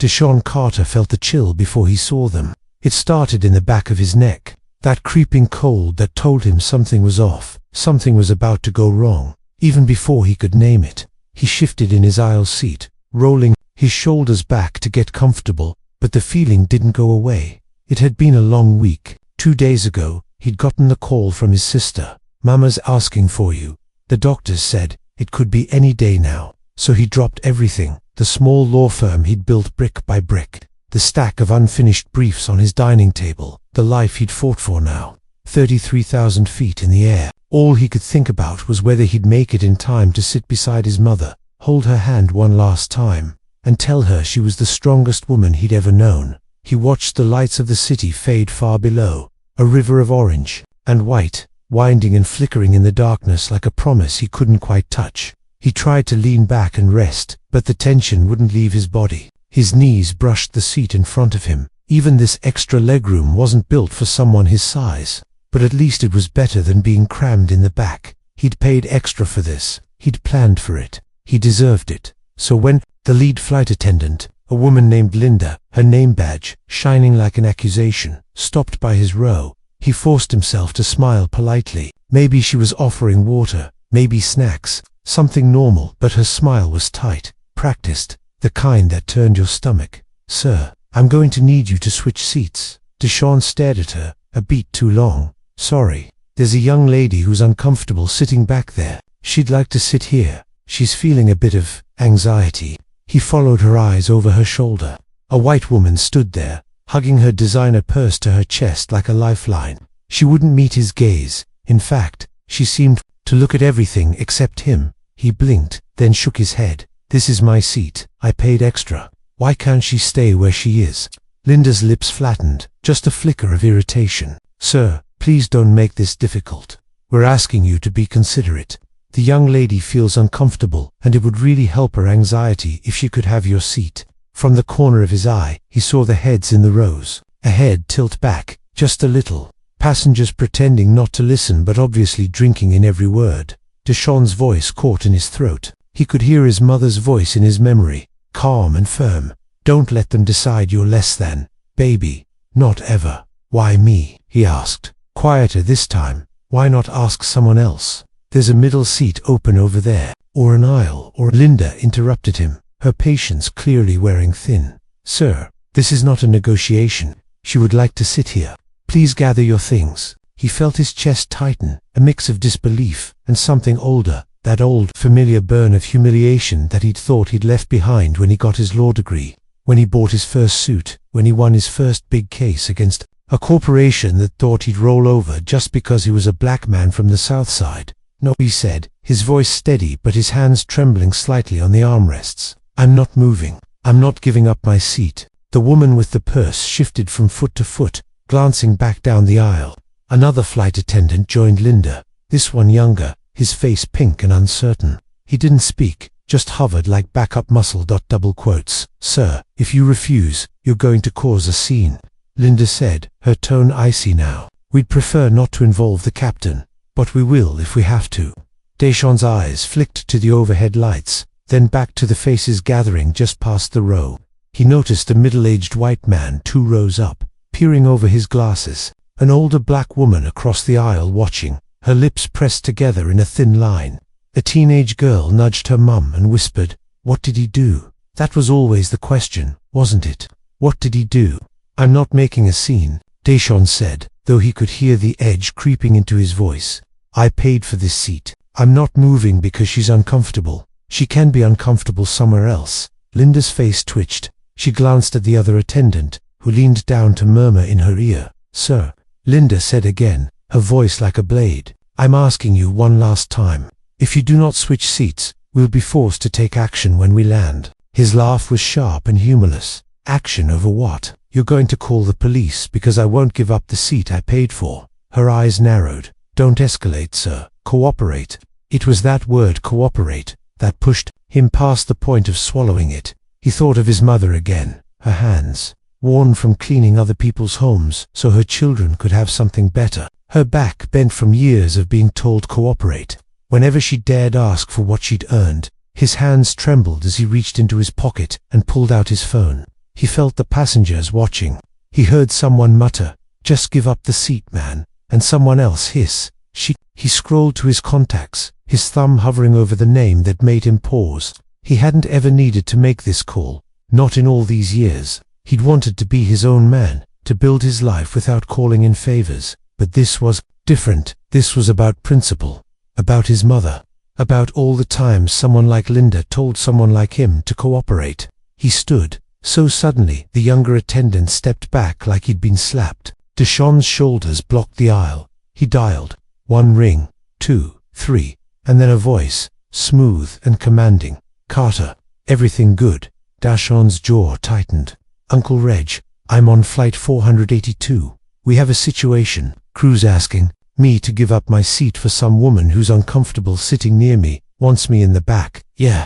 Deshaun Carter felt the chill before he saw them. It started in the back of his neck, that creeping cold that told him something was off, something was about to go wrong. Even before he could name it, he shifted in his aisle seat, rolling his shoulders back to get comfortable, but the feeling didn't go away. It had been a long week. 2 days ago, he'd gotten the call from his sister. "Mama's asking for you. The doctors said it could be any day now." So he dropped everything, the small law firm he'd built brick by brick, the stack of unfinished briefs on his dining table, the life he'd fought for now. 33,000 feet in the air. All he could think about was whether he'd make it in time to sit beside his mother, hold her hand one last time, and tell her she was the strongest woman he'd ever known. He watched the lights of the city fade far below, a river of orange and white, winding and flickering in the darkness like a promise he couldn't quite touch. He tried to lean back and rest, but the tension wouldn't leave his body. His knees brushed the seat in front of him. Even this extra legroom wasn't built for someone his size, but at least it was better than being crammed in the back. He'd paid extra for this. He'd planned for it. He deserved it. So when the lead flight attendant, a woman named Linda, her name badge shining like an accusation, stopped by his row, he forced himself to smile politely. Maybe she was offering water, maybe snacks, something normal, but her smile was tight, practiced, the kind that turned your stomach. "Sir, I'm going to need you to switch seats." Deshaun stared at her, a beat too long. "Sorry, there's a young lady who's uncomfortable sitting back there. She'd like to sit here. She's feeling a bit of anxiety." He followed her eyes over her shoulder. A white woman stood there, hugging her designer purse to her chest like a lifeline. She wouldn't meet his gaze. In fact, she seemed to look at everything except him. He blinked, then shook his head. "This is my seat. I paid extra. Why can't she stay where she is?" Linda's lips flattened, just a flicker of irritation. "Sir, please don't make this difficult. We're asking you to be considerate. The young lady feels uncomfortable, and it would really help her anxiety if she could have your seat." From the corner of his eye, he saw the heads in the rows. A head tilt back, just a little. Passengers pretending not to listen but obviously drinking in every word. Deshaun's voice caught in his throat. He could hear his mother's voice in his memory, calm and firm. "Don't let them decide you're less than, baby. Not ever." "Why me?" he asked. Quieter this time. "Why not ask someone else? There's a middle seat open over there, or an aisle, or—" Linda interrupted him, her patience clearly wearing thin. "Sir, this is not a negotiation. She would like to sit here. Please gather your things." He felt his chest tighten, a mix of disbelief and something older, that old, familiar burn of humiliation that he'd thought he'd left behind when he got his law degree, when he bought his first suit, when he won his first big case against a corporation that thought he'd roll over just because he was a black man from the South Side. "No," he said, his voice steady but his hands trembling slightly on the armrests. "I'm not moving. I'm not giving up my seat." The woman with the purse shifted from foot to foot, glancing back down the aisle. Another flight attendant joined Linda, this one younger, his face pink and uncertain. He didn't speak, just hovered like backup muscle. Double quotes. "Sir, if you refuse, you're going to cause a scene," Linda said, her tone icy now. "We'd prefer not to involve the captain, but we will if we have to." Deshaun's eyes flicked to the overhead lights, then back to the faces gathering just past the row. He noticed a middle-aged white man 2 rows up, peering over his glasses, an older black woman across the aisle watching, her lips pressed together in a thin line. A teenage girl nudged her mum and whispered, "What did he do?" That was always the question, wasn't it? What did he do? "I'm not making a scene," Deshaun said, though he could hear the edge creeping into his voice. "I paid for this seat. I'm not moving because she's uncomfortable. She can be uncomfortable somewhere else." Linda's face twitched. She glanced at the other attendant, who leaned down to murmur in her ear. "Sir," Linda said again, her voice like a blade, "I'm asking you one last time. If you do not switch seats, we'll be forced to take action when we land." His laugh was sharp and humorless. "Action over what?" "You're going to call the police because I won't give up the seat I paid for." Her eyes narrowed. "Don't escalate, sir. Cooperate." It was that word, cooperate, that pushed him past the point of swallowing it. He thought of his mother again, her hands, worn from cleaning other people's homes so her children could have something better, her back bent from years of being told cooperate. Whenever she dared ask for what she'd earned, his hands trembled as he reached into his pocket and pulled out his phone. He felt the passengers watching. He heard someone mutter, "Just give up the seat, man," and someone else hiss, "She." He scrolled to his contacts, his thumb hovering over the name that made him pause. He hadn't ever needed to make this call, not in all these years. He'd wanted to be his own man, to build his life without calling in favors. But this was different. This was about principle, about his mother, about all the times someone like Linda told someone like him to cooperate. He stood. So suddenly, the younger attendant stepped back like he'd been slapped. Deshawn's shoulders blocked the aisle. He dialed. 1 ring, 2, 3, and then a voice, smooth and commanding. "Carter, everything good?" Deshawn's jaw tightened. "Uncle Reg, I'm on flight 482. We have a situation. Crew's asking me to give up my seat for some woman who's uncomfortable sitting near me, wants me in the back." "Yeah,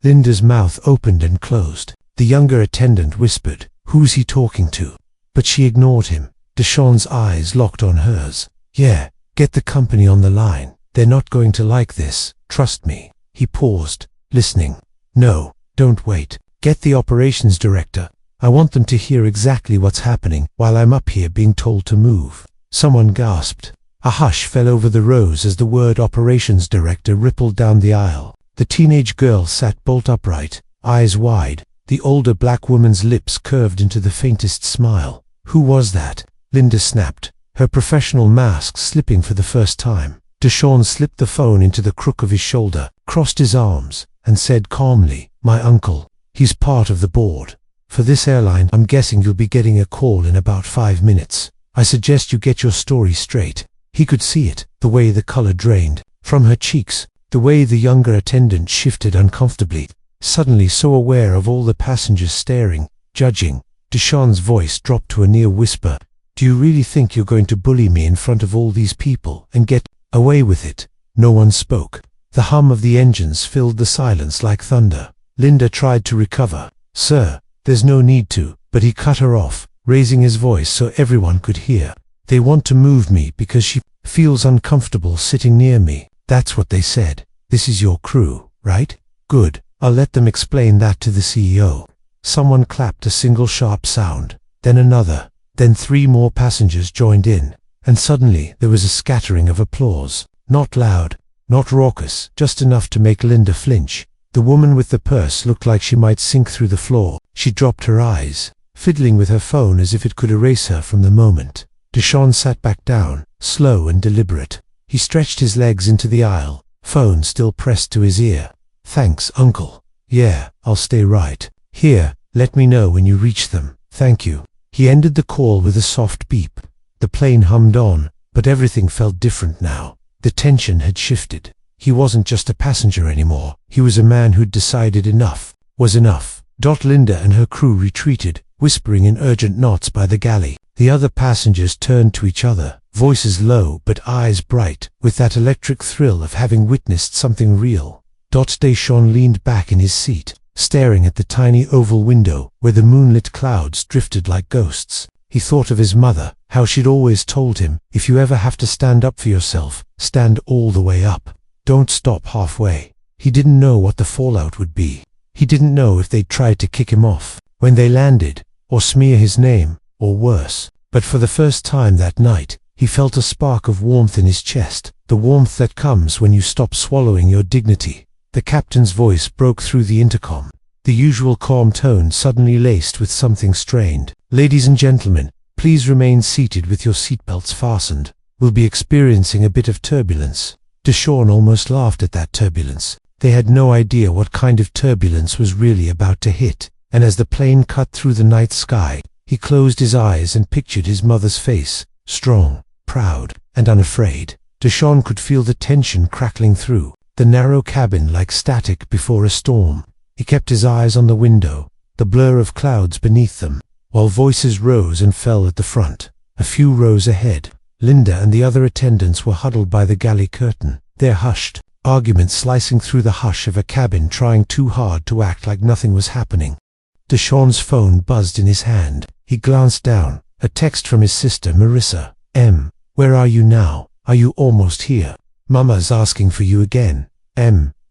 Linda's mouth opened and closed. The younger attendant whispered, "Who's he talking to?" But she ignored him. Deshawn's eyes locked on hers. "Yeah, get the company on the line. They're not going to like this, trust me." He paused, listening. "No, don't wait. Get the operations director. I want them to hear exactly what's happening while I'm up here being told to move." Someone gasped. A hush fell over the rows as the word operations director rippled down the aisle. The teenage girl sat bolt upright, eyes wide. The older black woman's lips curved into the faintest smile. "Who was that?" Linda snapped, her professional mask slipping for the first time. Deshawn slipped the phone into the crook of his shoulder, crossed his arms, and said calmly, "My uncle. He's part of the board. For this airline, I'm guessing you'll be getting a call in about 5 minutes. I suggest you get your story straight." He could see it, the way the color drained from her cheeks, the way the younger attendant shifted uncomfortably, suddenly so aware of all the passengers staring, judging. Deshawn's voice dropped to a near whisper. "Do you really think you're going to bully me in front of all these people and get away with it?" No one spoke. The hum of the engines filled the silence like thunder. Linda tried to recover. "Sir, there's no need to," but he cut her off, raising his voice so everyone could hear. "They want to move me because she feels uncomfortable sitting near me. That's what they said. This is your crew, right? Good. I'll let them explain that to the CEO." Someone clapped a single sharp sound, then another, then 3 more passengers joined in, and suddenly there was a scattering of applause. Not loud, not raucous, just enough to make Linda flinch. The woman with the purse looked like she might sink through the floor. She dropped her eyes, fiddling with her phone as if it could erase her from the moment. Deshawn sat back down, slow and deliberate. He stretched his legs into the aisle, phone still pressed to his ear. "Thanks, Uncle." "Yeah, I'll stay right here. Let me know when you reach them. Thank you." He ended the call with a soft beep. The plane hummed on, but everything felt different now. The tension had shifted. He wasn't just a passenger anymore. He was a man who'd decided enough was enough. Linda and her crew retreated, whispering in urgent knots by the galley. The other passengers turned to each other, voices low but eyes bright, with that electric thrill of having witnessed something real. Deshawn leaned back in his seat, staring at the tiny oval window where the moonlit clouds drifted like ghosts. He thought of his mother, how she'd always told him, if you ever have to stand up for yourself, stand all the way up. Don't stop halfway. He didn't know what the fallout would be. He didn't know if they'd try to kick him off when they landed, or smear his name, or worse. But for the first time that night, he felt a spark of warmth in his chest, the warmth that comes when you stop swallowing your dignity. The captain's voice broke through the intercom, the usual calm tone suddenly laced with something strained. "Ladies and gentlemen, please remain seated with your seatbelts fastened. We'll be experiencing a bit of turbulence." Deshawn almost laughed at that turbulence. They had no idea what kind of turbulence was really about to hit, and as the plane cut through the night sky, he closed his eyes and pictured his mother's face, strong, proud, and unafraid. Deshawn could feel the tension crackling through the narrow cabin like static before a storm. He kept his eyes on the window, the blur of clouds beneath them, while voices rose and fell at the front. A few rows ahead, Linda and the other attendants were huddled by the galley curtain, their hushed arguments slicing through the hush of a cabin trying too hard to act like nothing was happening. Deshawn's phone buzzed in his hand. He glanced down, a text from his sister Marissa. "Where are you now? Are you almost here? Mama's asking for you again.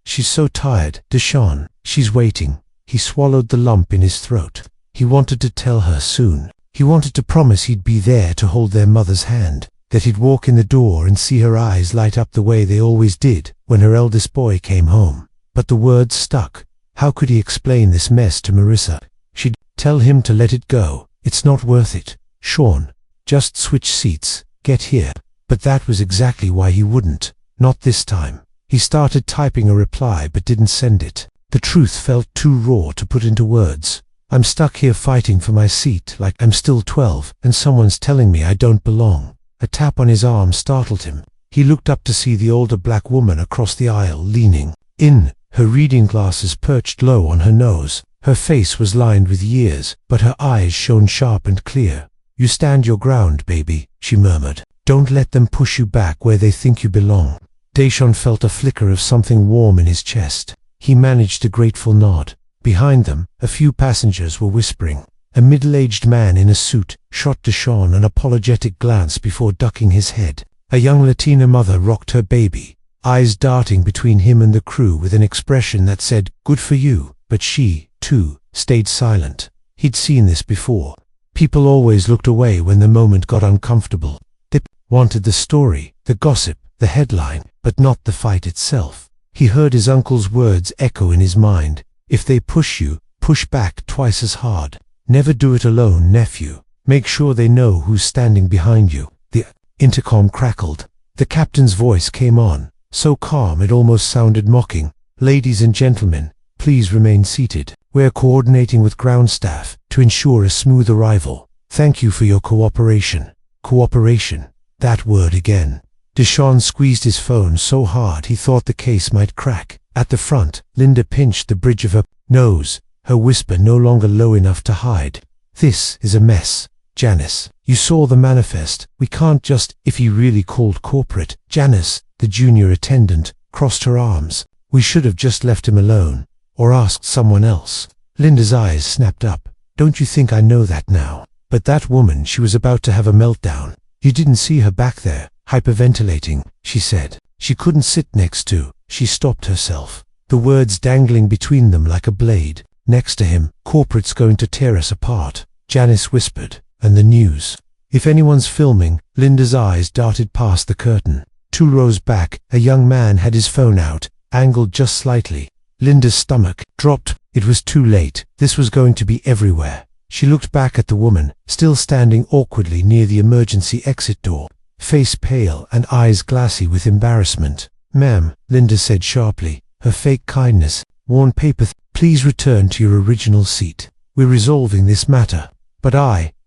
She's so tired. Deshawn, she's waiting." He swallowed the lump in his throat. He wanted to tell her soon. He wanted to promise he'd be there to hold their mother's hand, that he'd walk in the door and see her eyes light up the way they always did when her eldest boy came home. But the words stuck. How could he explain this mess to Marissa? She'd tell him to let it go. It's not worth it. Sean, just switch seats. Get here. But that was exactly why he wouldn't. Not this time. He started typing a reply but didn't send it. The truth felt too raw to put into words. I'm stuck here fighting for my seat like I'm still 12 and someone's telling me I don't belong. A tap on his arm startled him. He looked up to see the older black woman across the aisle leaning in, her reading glasses perched low on her nose. Her face was lined with years, but her eyes shone sharp and clear. You stand your ground, baby, she murmured. Don't let them push you back where they think you belong. Deshaun felt a flicker of something warm in his chest. He managed a grateful nod. Behind them, a few passengers were whispering. A middle-aged man in a suit shot Deshaun an apologetic glance before ducking his head. A young Latina mother rocked her baby, eyes darting between him and the crew with an expression that said, "Good for you," but she, too, stayed silent. He'd seen this before. People always looked away when the moment got uncomfortable. They wanted the story, the gossip, the headline, but not the fight itself. He heard his uncle's words echo in his mind. If they push you, push back twice as hard. Never do it alone, nephew. Make sure they know who's standing behind you. The intercom crackled. The captain's voice came on, so calm it almost sounded mocking. Ladies and gentlemen, please remain seated. We're coordinating with ground staff to ensure a smooth arrival. Thank you for your cooperation. Cooperation. That word again. Deshaun squeezed his phone so hard he thought the case might crack. At the front, Linda pinched the bridge of her nose, her whisper no longer low enough to hide. This is a mess. Janice, you saw the manifest. We can't just, if he really called corporate. Janice, the junior attendant, crossed her arms. We should have just left him alone, or asked someone else. Linda's eyes snapped up. Don't you think I know that now? But that woman, she was about to have a meltdown. You didn't see her back there, hyperventilating, she said. She couldn't sit next to. She stopped herself, the words dangling between them like a blade. Next to him, corporate's going to tear us apart, Janice whispered. And the news. If anyone's filming, Linda's eyes darted past the curtain. 2 rows back, a young man had his phone out, angled just slightly. Linda's stomach dropped. It was too late. This was going to be everywhere. She looked back at the woman, still standing awkwardly near the emergency exit door, face pale and eyes glassy with embarrassment. Ma'am, Linda said sharply, her fake kindness, worn paper. Please return to your original seat. We're resolving this matter. But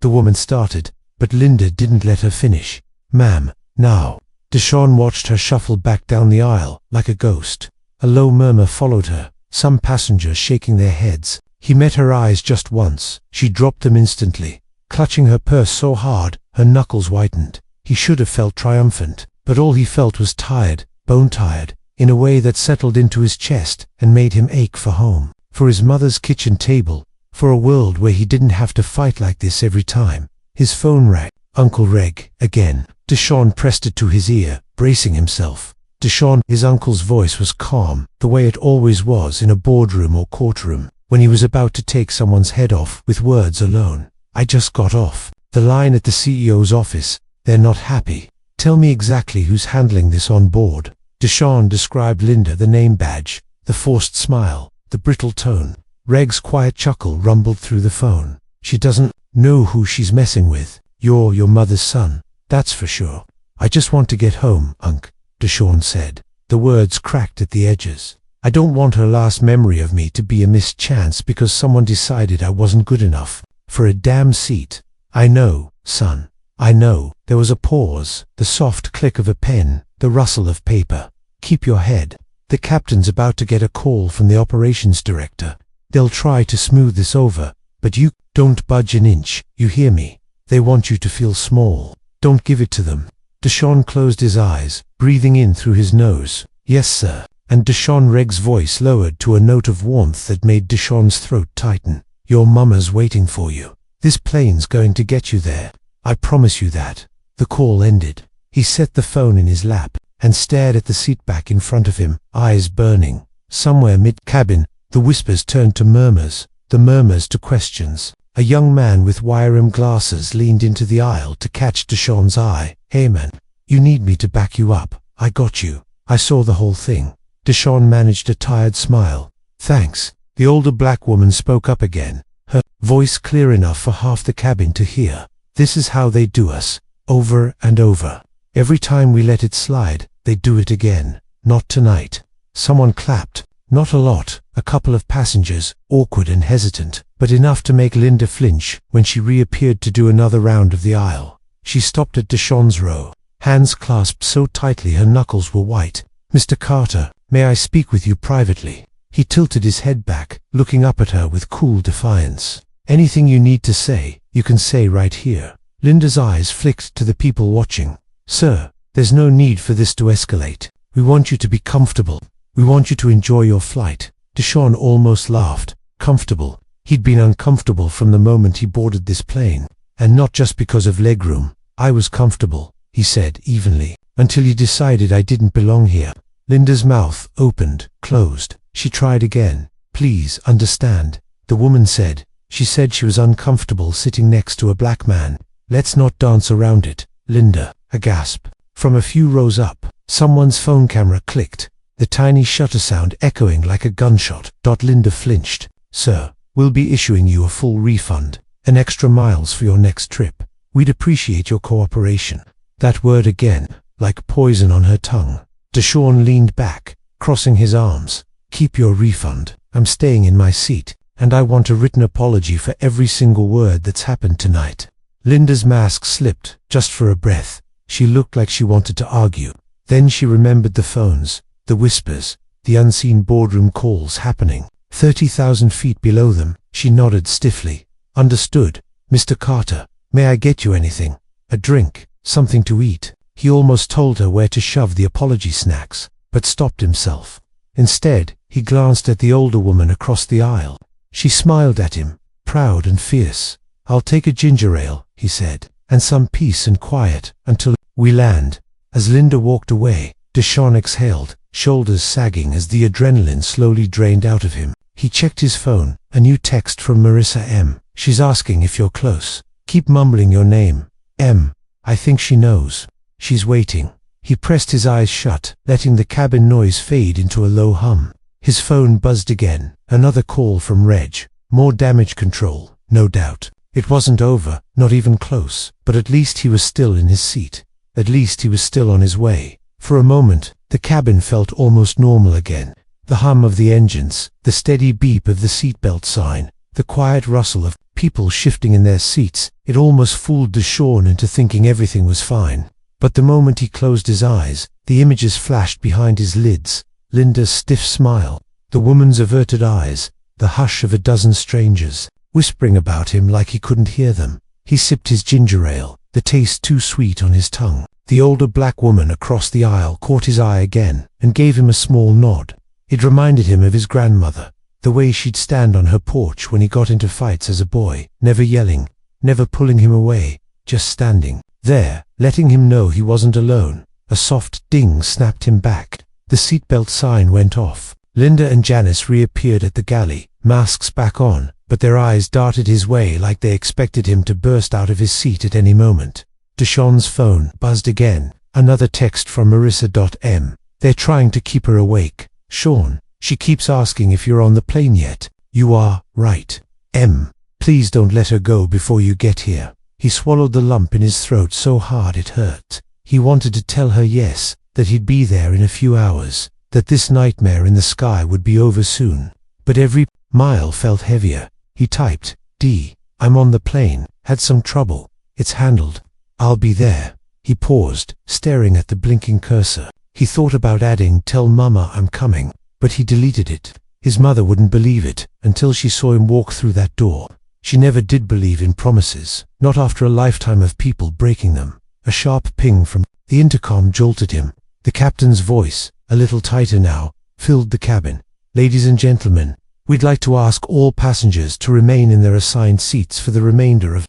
the woman started, but Linda didn't let her finish. Ma'am, now. Deshaun watched her shuffle back down the aisle, like a ghost. A low murmur followed her, some passengers shaking their heads. He met her eyes just once. She dropped them instantly, clutching her purse so hard, her knuckles whitened. He should have felt triumphant, but all he felt was tired, bone-tired, in a way that settled into his chest and made him ache for home, for his mother's kitchen table, for a world where he didn't have to fight like this every time. His phone rang. Uncle Reg, again. Deshaun pressed it to his ear, bracing himself. Deshaun, his uncle's voice was calm, the way it always was in a boardroom or courtroom, when he was about to take someone's head off with words alone. I just got off the line at the CEO's office. They're not happy. Tell me exactly who's handling this on board. Deshaun described Linda, the name badge, the forced smile, the brittle tone. Reg's quiet chuckle rumbled through the phone. She doesn't know who she's messing with. You're your mother's son, that's for sure. I just want to get home, Unc, Deshaun said. The words cracked at the edges. I don't want her last memory of me to be a missed chance because someone decided I wasn't good enough for a damn seat. I know, son. I know. There was a pause, the soft click of a pen, the rustle of paper. Keep your head. The captain's about to get a call from the operations director. They'll try to smooth this over, but you don't budge an inch, you hear me? They want you to feel small. Don't give it to them. Deshaun closed his eyes, breathing in through his nose. Yes, sir. And Deshaun Reg's voice lowered to a note of warmth that made Deshaun's throat tighten. Your mama's waiting for you. This plane's going to get you there. I promise you that. The call ended. He set the phone in his lap and stared at the seat back in front of him, eyes burning. Somewhere mid-cabin, the whispers turned to murmurs, the murmurs to questions. A young man with wire-rimmed glasses leaned into the aisle to catch Deshawn's eye. "Hey man, you need me to back you up. I got you. I saw the whole thing." Deshawn managed a tired smile. "Thanks." The older black woman spoke up again, her voice clear enough for half the cabin to hear. "This is how they do us, over and over. Every time we let it slide, they do it again. Not tonight." Someone clapped. Not a lot, a couple of passengers, awkward and hesitant, but enough to make Linda flinch when she reappeared to do another round of the aisle. She stopped at Deshawn's row, hands clasped so tightly her knuckles were white. "Mr. Carter, may I speak with you privately?" He tilted his head back, looking up at her with cool defiance. "Anything you need to say, you can say right here." Linda's eyes flicked to the people watching. "Sir, there's no need for this to escalate. We want you to be comfortable. We want you to enjoy your flight." Deshawn almost laughed. Comfortable. He'd been uncomfortable from the moment he boarded this plane, and not just because of legroom. "I was comfortable," he said evenly, "until you decided I didn't belong here." Linda's mouth opened, closed. She tried again. "Please understand," the woman said. She said she was uncomfortable sitting next to a black man. "Let's not dance around it." Linda, a gasp. From a few rows up, someone's phone camera clicked, the tiny shutter sound echoing like a gunshot. Linda flinched. "Sir, we'll be issuing you a full refund, and extra miles for your next trip. We'd appreciate your cooperation." That word again, like poison on her tongue. Deshawn leaned back, crossing his arms. "Keep your refund. I'm staying in my seat, and I want a written apology for every single word that's happened tonight." Linda's mask slipped, just for a breath. She looked like she wanted to argue. Then she remembered the phones, the whispers, the unseen boardroom calls happening 30,000 feet below them. She nodded stiffly. "Understood. Mr. Carter, may I get you anything? A drink, something to eat?" He almost told her where to shove the apology snacks, but stopped himself. Instead, he glanced at the older woman across the aisle. She smiled at him, proud and fierce. "I'll take a ginger ale," he said, "and some peace and quiet until we land." As Linda walked away, Deshawn exhaled, shoulders sagging as the adrenaline slowly drained out of him. He checked his phone, a new text from Marissa M. "She's asking if you're close. Keep mumbling your name. M. I think she knows. She's waiting." He pressed his eyes shut, letting the cabin noise fade into a low hum. His phone buzzed again, another call from Reg. More damage control, no doubt. It wasn't over, not even close, but at least he was still in his seat. At least he was still on his way. For a moment, the cabin felt almost normal again. The hum of the engines, the steady beep of the seatbelt sign, the quiet rustle of people shifting in their seats, it almost fooled Deshawn into thinking everything was fine. But the moment he closed his eyes, the images flashed behind his lids. Linda's stiff smile, the woman's averted eyes, the hush of a dozen strangers, whispering about him like he couldn't hear them. He sipped his ginger ale, the taste too sweet on his tongue. The older black woman across the aisle caught his eye again and gave him a small nod. It reminded him of his grandmother, the way she'd stand on her porch when he got into fights as a boy, never yelling, never pulling him away, just standing there, letting him know he wasn't alone. A soft ding snapped him back. The seatbelt sign went off. Linda and Janice reappeared at the galley, masks back on, but their eyes darted his way like they expected him to burst out of his seat at any moment. Deshawn's phone buzzed again, another text from Marissa.M. "They're trying to keep her awake. Sean, she keeps asking if you're on the plane yet." "You are, right. M. Please don't let her go before you get here." He swallowed the lump in his throat so hard it hurt. He wanted to tell her yes, that he'd be there in a few hours, that this nightmare in the sky would be over soon. But every mile felt heavier. He typed, "D. I'm on the plane. Had some trouble. It's handled. I'll be there." He paused, staring at the blinking cursor. He thought about adding, "Tell Mama I'm coming," but he deleted it. His mother wouldn't believe it until she saw him walk through that door. She never did believe in promises, not after a lifetime of people breaking them. A sharp ping from the intercom jolted him. The captain's voice, a little tighter now, filled the cabin. "Ladies and gentlemen, we'd like to ask all passengers to remain in their assigned seats for the remainder of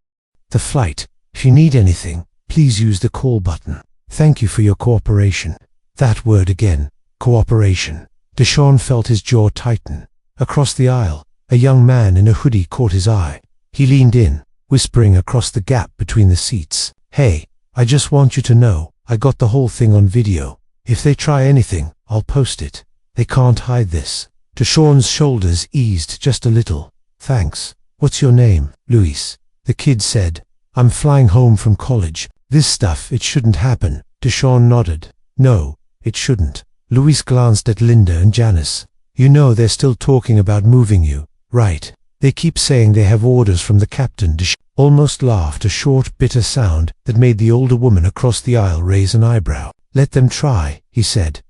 the flight. If you need anything, please use the call button. Thank you for your cooperation." That word again, cooperation. Deshawn felt his jaw tighten. Across the aisle, a young man in a hoodie caught his eye. He leaned in, whispering across the gap between the seats. "Hey, I just want you to know, I got the whole thing on video. If they try anything, I'll post it. They can't hide this." Deshawn's shoulders eased just a little. "Thanks. What's your name?" "Luis," the kid said. "I'm flying home from college. This stuff, it shouldn't happen." Deshawn nodded. "No, it shouldn't." Luis glanced at Linda and Janice. "You know they're still talking about moving you, right? They keep saying they have orders from the captain." Deshawn almost laughed, a short, bitter sound that made the older woman across the aisle raise an eyebrow. "Let them try," he said.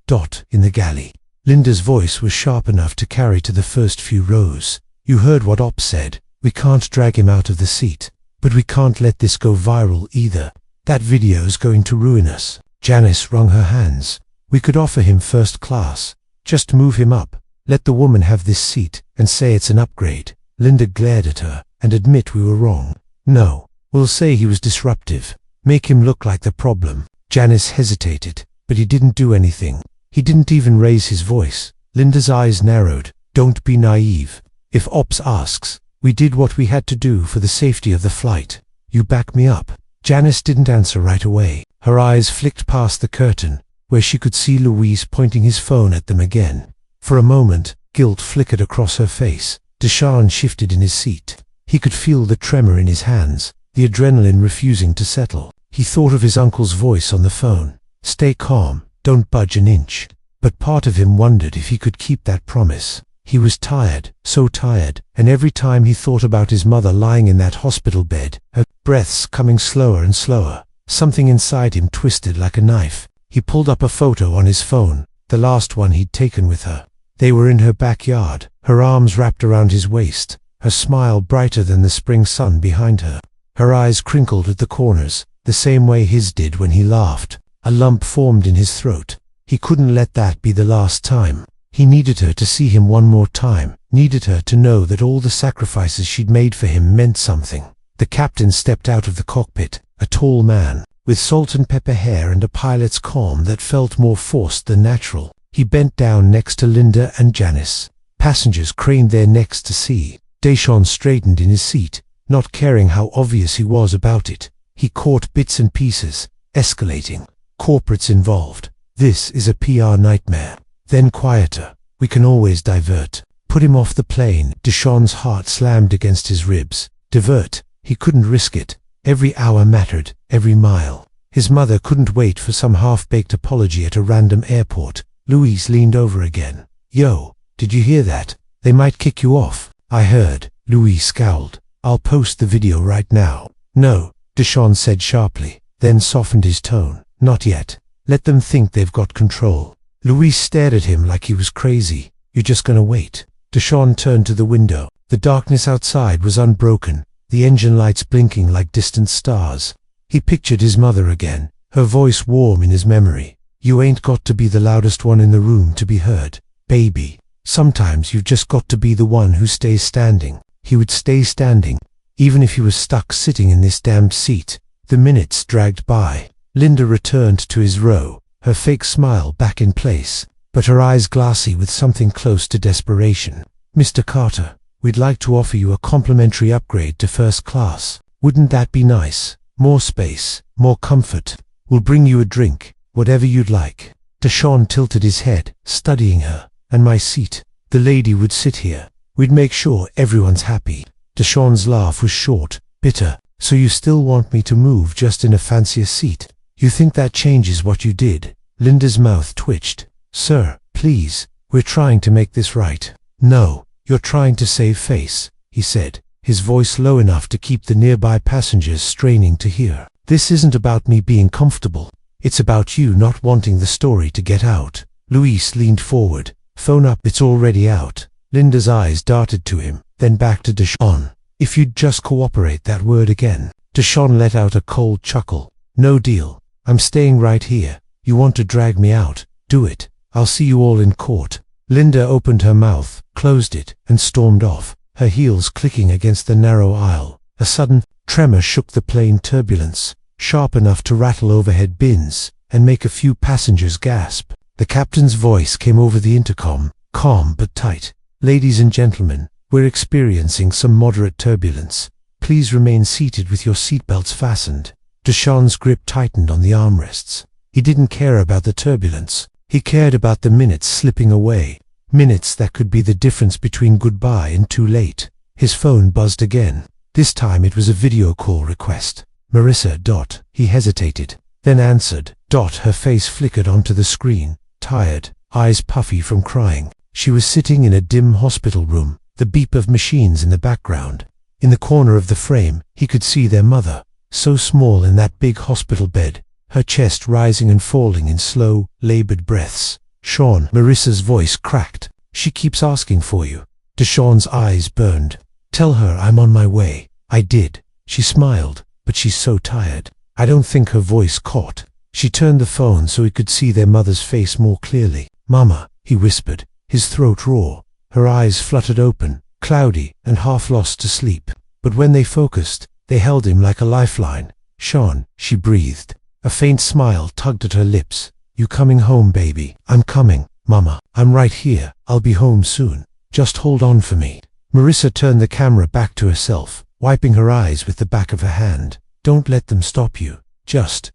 In the galley. Linda's voice was sharp enough to carry to the first few rows. "You heard what Ops said. We can't drag him out of the seat. But we can't let this go viral either. That video's going to ruin us." Janice wrung her hands. "We could offer him first class. Just move him up. Let the woman have this seat and say it's an upgrade." Linda glared at her. "And admit we were wrong." "No, we'll say he was disruptive. Make him look like the problem." Janice hesitated, but he didn't do anything. He didn't even raise his voice. Linda's eyes narrowed. "Don't be naive. If Ops asks, we did what we had to do for the safety of the flight. You back me up?" Janice didn't answer right away. Her eyes flicked past the curtain, where she could see Luis pointing his phone at them again. For a moment, guilt flickered across her face. Deshawn shifted in his seat. He could feel the tremor in his hands, the adrenaline refusing to settle. He thought of his uncle's voice on the phone. "Stay calm, don't budge an inch." But part of him wondered if he could keep that promise. He was tired, so tired, and every time he thought about his mother lying in that hospital bed, her breaths coming slower and slower, something inside him twisted like a knife. He pulled up a photo on his phone, the last one he'd taken with her. They were in her backyard, her arms wrapped around his waist, her smile brighter than the spring sun behind her. Her eyes crinkled at the corners, the same way his did when he laughed. A lump formed in his throat. He couldn't let that be the last time. He needed her to see him one more time, needed her to know that all the sacrifices she'd made for him meant something. The captain stepped out of the cockpit, a tall man, with salt and pepper hair and a pilot's calm that felt more forced than natural. He bent down next to Linda and Janice. Passengers craned their necks to see. Deshawn straightened in his seat, not caring how obvious he was about it. He caught bits and pieces, escalating. Corporates involved. This is a PR nightmare. Then quieter. We can always divert. Put him off the plane. Deshawn's heart slammed against his ribs. Divert. He couldn't risk it. Every hour mattered, every mile. His mother couldn't wait for some half-baked apology at a random airport. Luis leaned over again. "Yo, did you hear that? They might kick you off." "I heard." Luis scowled. "I'll post the video right now." "No," Deshawn said sharply, then softened his tone. "Not yet. Let them think they've got control." Luis stared at him like he was crazy. "You're just gonna wait?" Deshawn turned to the window. The darkness outside was unbroken, the engine lights blinking like distant stars. He pictured his mother again, her voice warm in his memory. "You ain't got to be the loudest one in the room to be heard, baby. Sometimes you've just got to be the one who stays standing." He would stay standing, even if he was stuck sitting in this damned seat. The minutes dragged by. Linda returned to his row, her fake smile back in place, but her eyes glassy with something close to desperation. "Mr. Carter, we'd like to offer you a complimentary upgrade to first class. Wouldn't that be nice? More space, more comfort. We'll bring you a drink, whatever you'd like." Deshawn tilted his head, studying her. "And my seat? The lady would sit here. We'd make sure everyone's happy." Deshawn's laugh was short, bitter. "So you still want me to move just in a fancier seat? You think that changes what you did?" Linda's mouth twitched. "Sir, please, we're trying to make this right." "No, you're trying to save face," he said, his voice low enough to keep the nearby passengers straining to hear. "This isn't about me being comfortable. It's about you not wanting the story to get out." Luis leaned forward. "Phone up, it's already out." Linda's eyes darted to him, then back to Deshawn. "If you'd just cooperate that word again." Deshawn let out a cold chuckle. "No deal. I'm staying right here. You want to drag me out? Do it. I'll see you all in court." Linda opened her mouth, closed it, and stormed off, her heels clicking against the narrow aisle. A sudden tremor shook the plane turbulence, sharp enough to rattle overhead bins and make a few passengers gasp. The captain's voice came over the intercom, calm but tight. "Ladies and gentlemen, we're experiencing some moderate turbulence. Please remain seated with your seatbelts fastened. Deshawn's grip tightened on the armrests. He didn't care about the turbulence. He cared about the minutes slipping away. Minutes that could be the difference between goodbye and too late. His phone buzzed again. This time it was a video call request. Marissa. He hesitated, then answered. Her face flickered onto the screen, tired, eyes puffy from crying. She was sitting in a dim hospital room, the beep of machines in the background. In the corner of the frame, he could see their mother, so small in that big hospital bed, her chest rising and falling in slow, labored breaths. Sean. Marissa's voice cracked. She keeps asking for you. Deshawn's eyes burned. Tell her I'm on my way. I did. She smiled, but she's so tired. I don't think her voice caught. She turned the phone so he could see their mother's face more clearly. Mama, he whispered, his throat raw. Her eyes fluttered open, cloudy and half lost to sleep. But when they focused, they held him like a lifeline. Sean, she breathed. A faint smile tugged at her lips. You coming home, baby? I'm coming, Mama. I'm right here. I'll be home soon. Just hold on for me. Marissa turned the camera back to herself, wiping her eyes with the back of her hand. Don't let them stop you. Just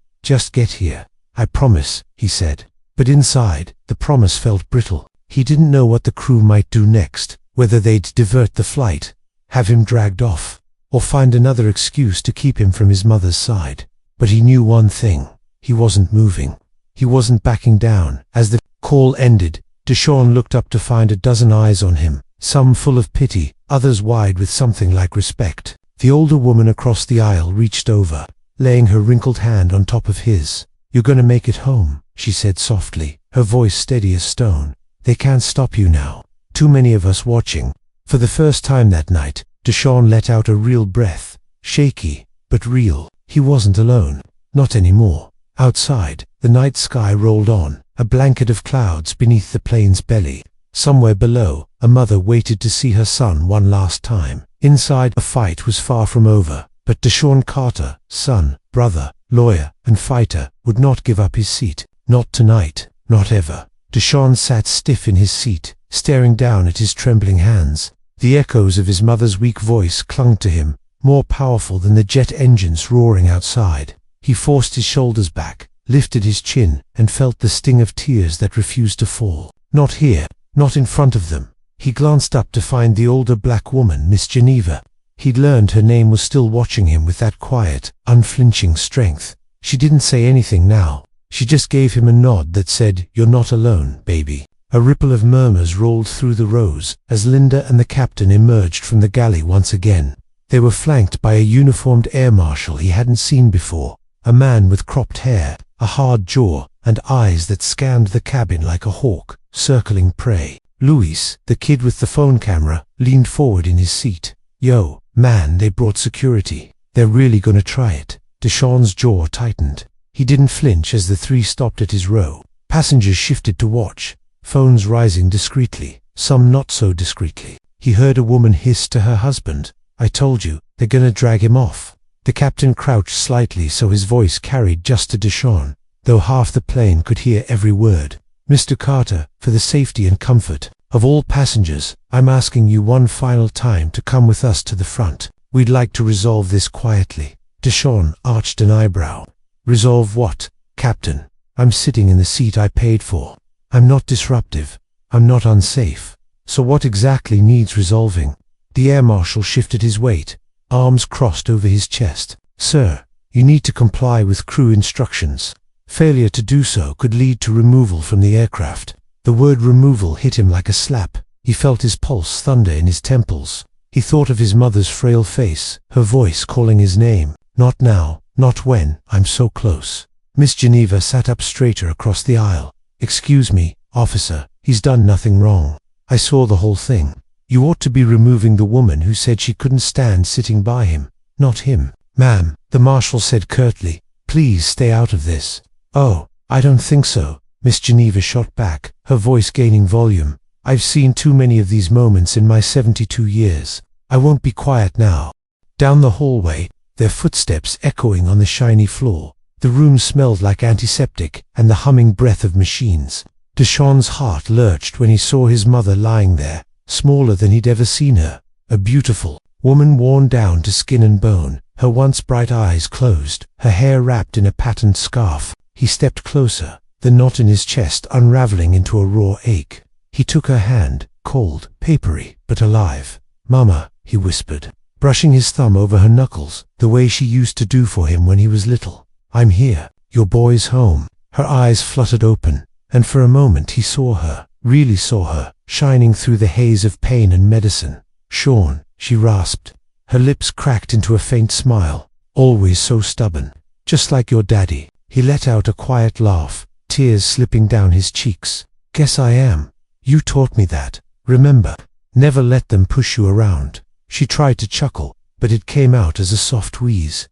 get here. I promise, he said. But inside, the promise felt brittle. He didn't know what the crew might do next, whether they'd divert the flight, have him dragged off, or find another excuse to keep him from his mother's side. But he knew one thing. He wasn't moving. He wasn't backing down. As the call ended, Deshawn looked up to find a dozen eyes on him, some full of pity, others wide with something like respect. The older woman across the aisle reached over, laying her wrinkled hand on top of his. You're gonna make it home, she said softly, her voice steady as stone. They can't stop you now. Too many of us watching. For the first time that night, Deshawn let out a real breath, shaky, but real. He wasn't alone. Not anymore. Outside, the night sky rolled on, a blanket of clouds beneath the plane's belly. Somewhere below, a mother waited to see her son one last time. Inside, a fight was far from over, but Deshawn Carter, son, brother, lawyer, and fighter, would not give up his seat. Not tonight, not ever. Deshawn sat stiff in his seat, staring down at his trembling hands. The echoes of his mother's weak voice clung to him, more powerful than the jet engines roaring outside. He forced his shoulders back, lifted his chin, and felt the sting of tears that refused to fall. Not here, not in front of them. He glanced up to find the older black woman, Miss Geneva. He'd learned her name was still watching him with that quiet, unflinching strength. She didn't say anything now. She just gave him a nod that said, "You're not alone, baby." A ripple of murmurs rolled through the rows as Linda and the captain emerged from the galley once again. They were flanked by a uniformed air marshal he hadn't seen before, a man with cropped hair, a hard jaw, and eyes that scanned the cabin like a hawk, circling prey. Luis, the kid with the phone camera, leaned forward in his seat. Yo, man, they brought security. They're really gonna try it. Deshawn's jaw tightened. He didn't flinch as the three stopped at his row. Passengers shifted to watch, phones rising discreetly, some not so discreetly. He heard a woman hiss to her husband, "I told you, they're gonna drag him off." The captain crouched slightly so his voice carried just to Deshawn, though half the plane could hear every word. "Mr. Carter, for the safety and comfort of all passengers, I'm asking you one final time to come with us to the front. We'd like to resolve this quietly." Deshawn arched an eyebrow. "Resolve what, Captain? I'm sitting in the seat I paid for. I'm not disruptive. I'm not unsafe. So what exactly needs resolving?" The air marshal shifted his weight, arms crossed over his chest. "Sir, you need to comply with crew instructions. Failure to do so could lead to removal from the aircraft." The word removal hit him like a slap. He felt his pulse thunder in his temples. He thought of his mother's frail face, her voice calling his name. "Not now, not when I'm so close." Miss Geneva sat up straighter across the aisle. "Excuse me, officer, he's done nothing wrong. I saw the whole thing. You ought to be removing the woman who said she couldn't stand sitting by him, not him." "Ma'am," the marshal said curtly, "please stay out of this." "Oh, I don't think so," Miss Geneva shot back, her voice gaining volume. "I've seen too many of these moments in my 72 years. I won't be quiet now." Down the hallway, their footsteps echoing on the shiny floor. The room smelled like antiseptic and the humming breath of machines. Deshawn's heart lurched when he saw his mother lying there, smaller than he'd ever seen her, a beautiful, woman worn down to skin and bone, her once bright eyes closed, her hair wrapped in a patterned scarf. He stepped closer, the knot in his chest unraveling into a raw ache. He took her hand, cold, papery, but alive. "Mama," he whispered, brushing his thumb over her knuckles, the way she used to do for him when he was little. "I'm here. Your boy's home." Her eyes fluttered open, and for a moment he saw her, really saw her, shining through the haze of pain and medicine. "Sean," she rasped. Her lips cracked into a faint smile. "Always so stubborn. Just like your daddy." He let out a quiet laugh, tears slipping down his cheeks. "Guess I am. You taught me that. Remember, never let them push you around." She tried to chuckle, but it came out as a soft wheeze.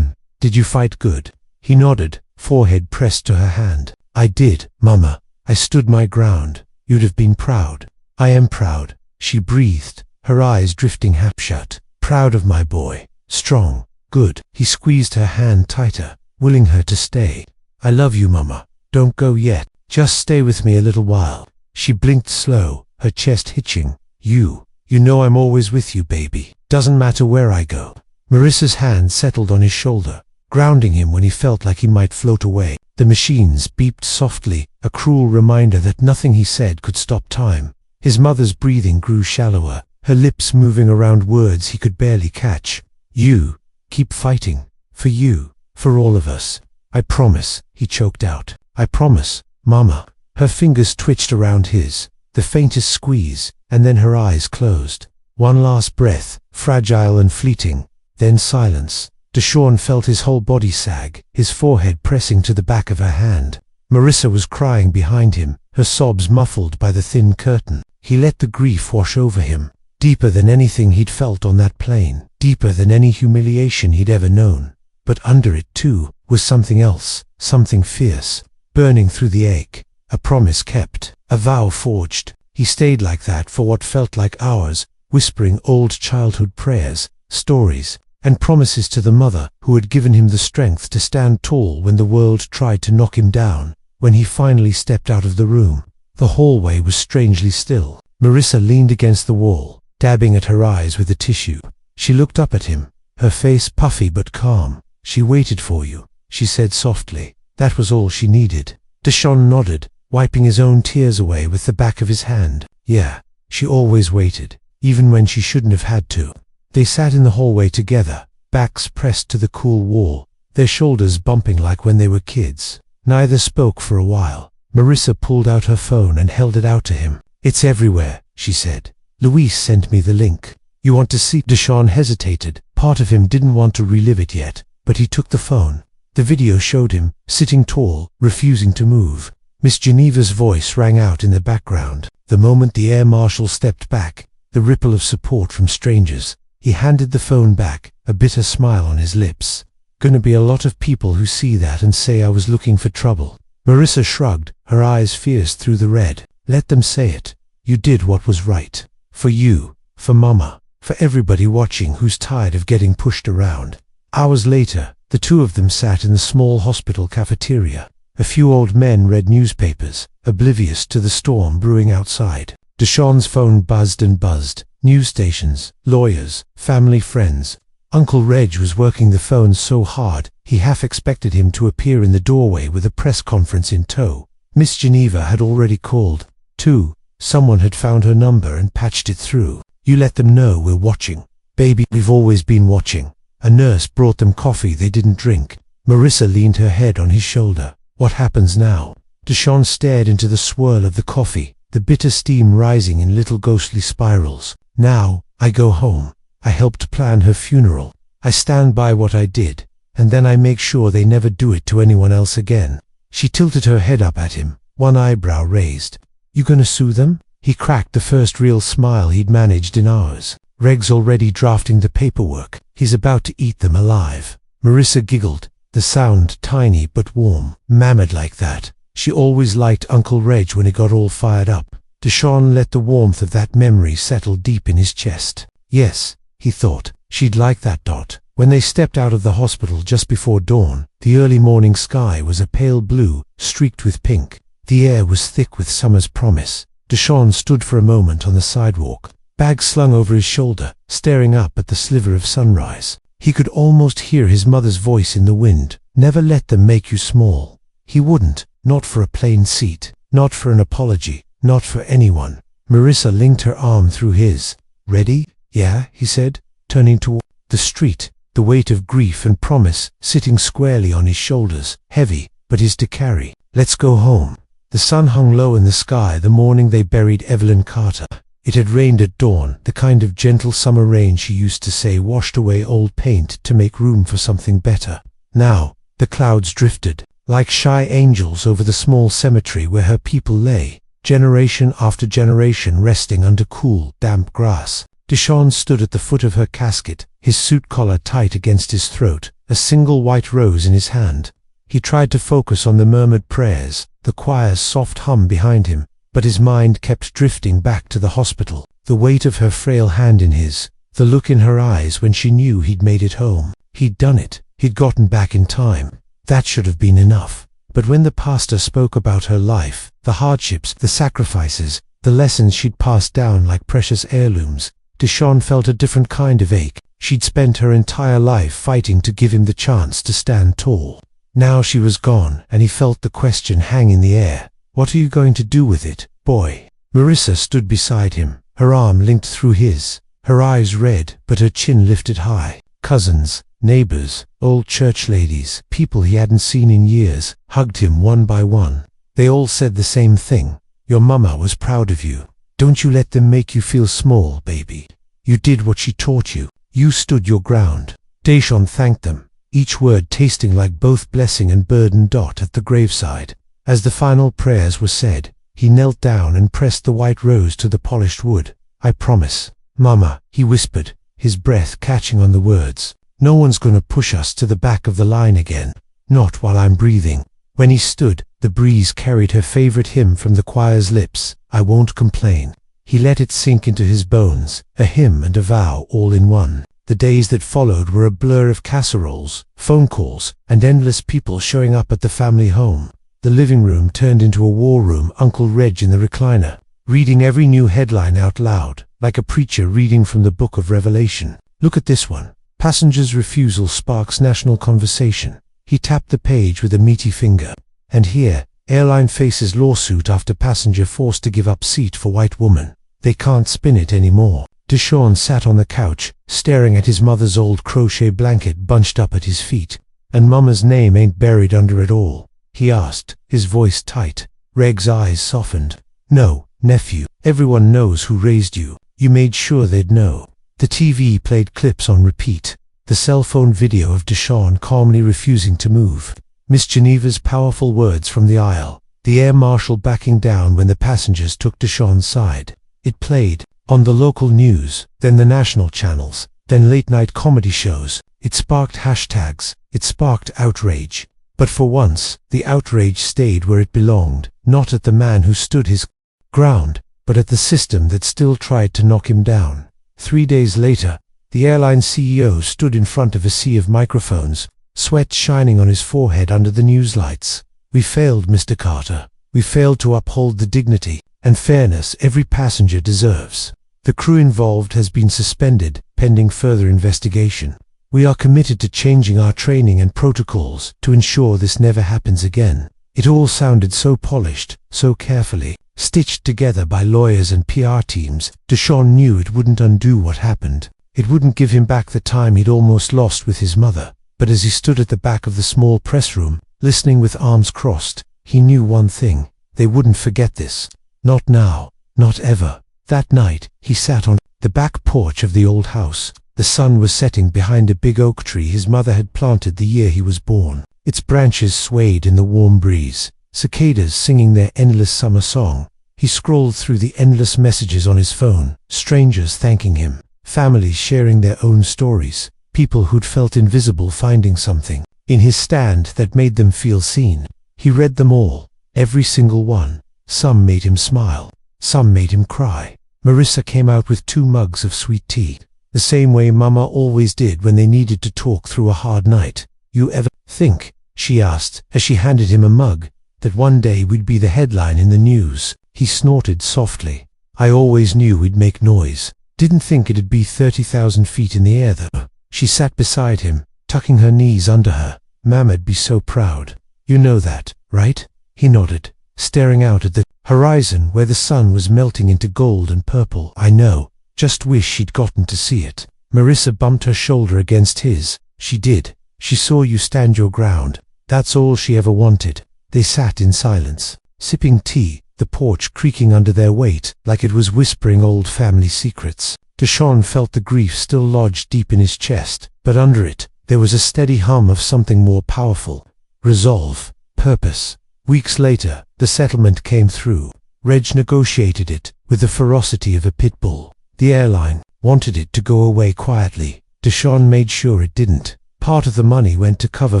Did you fight good?" He nodded, forehead pressed to her hand. "I did, Mama. I stood my ground. You'd have been proud." "I am proud," she breathed, her eyes drifting half-shut. "Proud of my boy. Strong. Good." He squeezed her hand tighter, willing her to stay. "I love you, Mama. Don't go yet. Just stay with me a little while." She blinked slow, her chest hitching. You know I'm always with you, baby. Doesn't matter where I go." Marissa's hand settled on his shoulder, grounding him when he felt like he might float away. The machines beeped softly, a cruel reminder that nothing he said could stop time. His mother's breathing grew shallower, her lips moving around words he could barely catch. "You, keep fighting. For you, for all of us. I promise," he choked out. "I promise, Mama." Her fingers twitched around his, the faintest squeeze, and then her eyes closed. One last breath, fragile and fleeting, then silence. Deshawn felt his whole body sag, his forehead pressing to the back of her hand. Marissa was crying behind him, her sobs muffled by the thin curtain. He let the grief wash over him, deeper than anything he'd felt on that plane, deeper than any humiliation he'd ever known. But under it, too, was something else, something fierce, burning through the ache. A promise kept, a vow forged. He stayed like that for what felt like hours, whispering old childhood prayers, stories, and promises to the mother who had given him the strength to stand tall when the world tried to knock him down. When he finally stepped out of the room, the hallway was strangely still. Marissa leaned against the wall, dabbing at her eyes with a tissue. She looked up at him, her face puffy but calm. "She waited for you," she said softly. That was all she needed. Deshawn nodded, wiping his own tears away with the back of his hand. "Yeah, she always waited, even when she shouldn't have had to." They sat in the hallway together, backs pressed to the cool wall, their shoulders bumping like when they were kids. Neither spoke for a while. Marissa pulled out her phone and held it out to him. "It's everywhere," she said. "Luis sent me the link. You want to see?" Deshawn hesitated. Part of him didn't want to relive it yet, but he took the phone. The video showed him, sitting tall, refusing to move. Miss Geneva's voice rang out in the background. The moment the air marshal stepped back, the ripple of support from strangers, he handed the phone back, a bitter smile on his lips. "Gonna be a lot of people who see that and say I was looking for trouble." Marissa shrugged, her eyes fierce through the red. "Let them say it. You did what was right. For you, for Mama, for everybody watching who's tired of getting pushed around." Hours later, the two of them sat in the small hospital cafeteria. A few old men read newspapers, oblivious to the storm brewing outside. Deshawn's phone buzzed and buzzed. News stations, lawyers, family friends. Uncle Reg was working the phone so hard, he half expected him to appear in the doorway with a press conference in tow. Miss Geneva had already called, too. Someone had found her number and patched it through. "You let them know we're watching. Baby, we've always been watching." A nurse brought them coffee they didn't drink. Marissa leaned her head on his shoulder. "What happens now?" Deshawn stared into the swirl of the coffee, the bitter steam rising in little ghostly spirals. "Now, I go home. I helped plan her funeral. I stand by what I did, and then I make sure they never do it to anyone else again." She tilted her head up at him, one eyebrow raised. "You gonna sue them?" He cracked the first real smile he'd managed in hours. "Reg's already drafting the paperwork. He's about to eat them alive." Marissa giggled, the sound tiny but warm. "Mammoth like that." She always liked Uncle Reg when he got all fired up. Deshawn let the warmth of that memory settle deep in his chest. Yes, he thought, she'd like that dot. When they stepped out of the hospital just before dawn, the early morning sky was a pale blue, streaked with pink. The air was thick with summer's promise. Deshawn stood for a moment on the sidewalk. bag slung over his shoulder, staring up at the sliver of sunrise. He could almost hear his mother's voice in the wind. Never let them make you small. He wouldn't, not for a plain seat, not for an apology, not for anyone. Marissa linked her arm through his. Ready? Yeah, he said, turning toward the street, the weight of grief and promise sitting squarely on his shoulders, heavy, but his to carry. Let's go home. The sun hung low in the sky the morning they buried Evelyn Carter. It had rained at dawn, the kind of gentle summer rain she used to say washed away old paint to make room for something better. Now, the clouds drifted, like shy angels over the small cemetery where her people lay, generation after generation resting under cool, damp grass. Deshawn stood at the foot of her casket, his suit collar tight against his throat, a single white rose in his hand. He tried to focus on the murmured prayers, the choir's soft hum behind him, but his mind kept drifting back to the hospital, the weight of her frail hand in his, the look in her eyes when she knew he'd made it home. He'd done it. He'd gotten back in time. That should have been enough. But when the pastor spoke about her life, the hardships, the sacrifices, the lessons she'd passed down like precious heirlooms, Deshawn felt a different kind of ache. She'd spent her entire life fighting to give him the chance to stand tall. Now she was gone, and he felt the question hang in the air. What are you going to do with it, boy? Marissa stood beside him, her arm linked through his, her eyes red but her chin lifted high. Cousins, neighbors, old church ladies, people he hadn't seen in years, hugged him one by one. They all said the same thing. Your mama was proud of you. Don't you let them make you feel small, baby. You did what she taught you. You stood your ground. Deshawn thanked them, each word tasting like both blessing and burden. At the graveside, as the final prayers were said, he knelt down and pressed the white rose to the polished wood. I promise, Mama, he whispered, his breath catching on the words. No one's gonna push us to the back of the line again. Not while I'm breathing. When he stood, the breeze carried her favorite hymn from the choir's lips, I Won't Complain. He let it sink into his bones, a hymn and a vow all in one. The days that followed were a blur of casseroles, phone calls, and endless people showing up at the family home. The living room turned into a war room, Uncle Reg in the recliner, reading every new headline out loud, like a preacher reading from the book of Revelation. Look at this one. Passenger's refusal sparks national conversation. He tapped the page with a meaty finger. And here, airline faces lawsuit after passenger forced to give up seat for white woman. They can't spin it anymore. Deshawn sat on the couch, staring at his mother's old crochet blanket bunched up at his feet. And Mama's name ain't buried under it all? He asked, his voice tight. Reg's eyes softened. No, nephew. Everyone knows who raised you. You made sure they'd know. The TV played clips on repeat. The cell phone video of Deshawn calmly refusing to move. Miss Geneva's powerful words from the aisle. The air marshal backing down when the passengers took Deshawn's side. It played on the local news, then the national channels, then late-night comedy shows. It sparked hashtags. It sparked outrage. But for once, the outrage stayed where it belonged, not at the man who stood his ground, but at the system that still tried to knock him down. 3 days later, the airline CEO stood in front of a sea of microphones, sweat shining on his forehead under the news lights. We failed, Mr. Carter. We failed to uphold the dignity and fairness every passenger deserves. The crew involved has been suspended, pending further investigation. We are committed to changing our training and protocols to ensure this never happens again. It all sounded so polished, so carefully, stitched together by lawyers and PR teams. Deshawn knew it wouldn't undo what happened. It wouldn't give him back the time he'd almost lost with his mother. But as he stood at the back of the small press room, listening with arms crossed, he knew one thing. They wouldn't forget this. Not now. Not ever. That night, he sat on the back porch of the old house. The sun was setting behind a big oak tree his mother had planted the year he was born. Its branches swayed in the warm breeze, cicadas singing their endless summer song. He scrolled through the endless messages on his phone, strangers thanking him, families sharing their own stories, people who'd felt invisible finding something in his stand that made them feel seen. He read them all, every single one. Some made him smile, some made him cry. Marissa came out with 2 mugs of sweet tea, the same way Mama always did when they needed to talk through a hard night. You ever think, she asked as she handed him a mug, that one day we'd be the headline in the news? He snorted softly. I always knew we'd make noise. Didn't think it'd be 30,000 feet in the air though. She sat beside him, tucking her knees under her. Mama'd be so proud. You know that, right? He nodded, staring out at the horizon where the sun was melting into gold and purple. I know. Just wish she'd gotten to see it. Marissa bumped her shoulder against his. She did. She saw you stand your ground. That's all she ever wanted. They sat in silence, sipping tea, the porch creaking under their weight like it was whispering old family secrets. Deshaun felt the grief still lodged deep in his chest, but under it, there was a steady hum of something more powerful. Resolve. Purpose. Weeks later, the settlement came through. Reg negotiated it with the ferocity of a pit bull. The airline wanted it to go away quietly. Deshaun made sure it didn't. Part of the money went to cover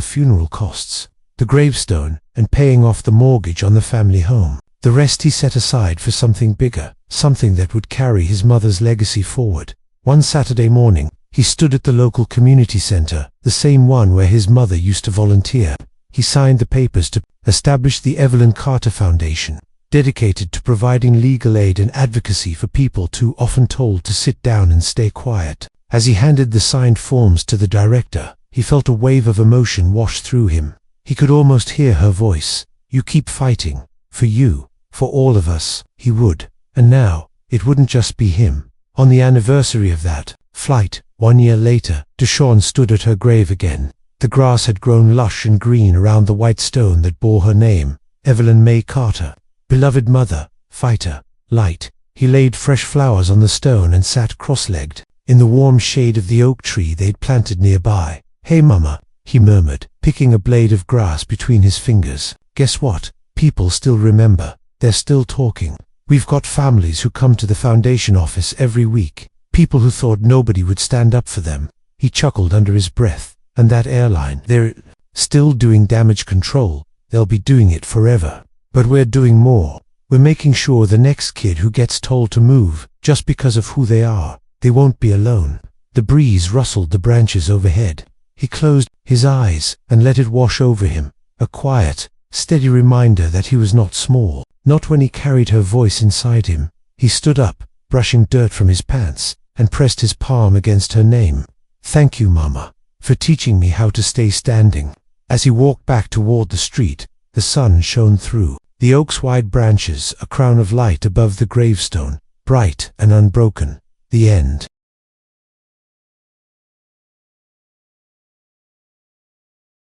funeral costs, the gravestone, and paying off the mortgage on the family home. The rest he set aside for something bigger, something that would carry his mother's legacy forward. One Saturday morning, he stood at the local community center, the same one where his mother used to volunteer. He signed the papers to establish the Evelyn Carter Foundation, dedicated to providing legal aid and advocacy for people too often told to sit down and stay quiet. As he handed the signed forms to the director, he felt a wave of emotion wash through him. He could almost hear her voice. You keep fighting. For you. For all of us. He would. And now, it wouldn't just be him. On the anniversary of that flight, 1 year later, Deshaun stood at her grave again. The grass had grown lush and green around the white stone that bore her name, Evelyn May Carter. Beloved mother, fighter, light. He laid fresh flowers on the stone and sat cross-legged, in the warm shade of the oak tree they'd planted nearby. Hey mama, he murmured, picking a blade of grass between his fingers. Guess what? People still remember. They're still talking. We've got families who come to the foundation office every week. People who thought nobody would stand up for them. He chuckled under his breath. And that airline, they're still doing damage control. They'll be doing it forever. But we're doing more. We're making sure the next kid who gets told to move, just because of who they are, they won't be alone. The breeze rustled the branches overhead. He closed his eyes and let it wash over him, a quiet, steady reminder that he was not small, not when he carried her voice inside him. He stood up, brushing dirt from his pants, and pressed his palm against her name. Thank you, Mama, for teaching me how to stay standing. As he walked back toward the street, the sun shone through the oak's wide branches, a crown of light above the gravestone, bright and unbroken. The end.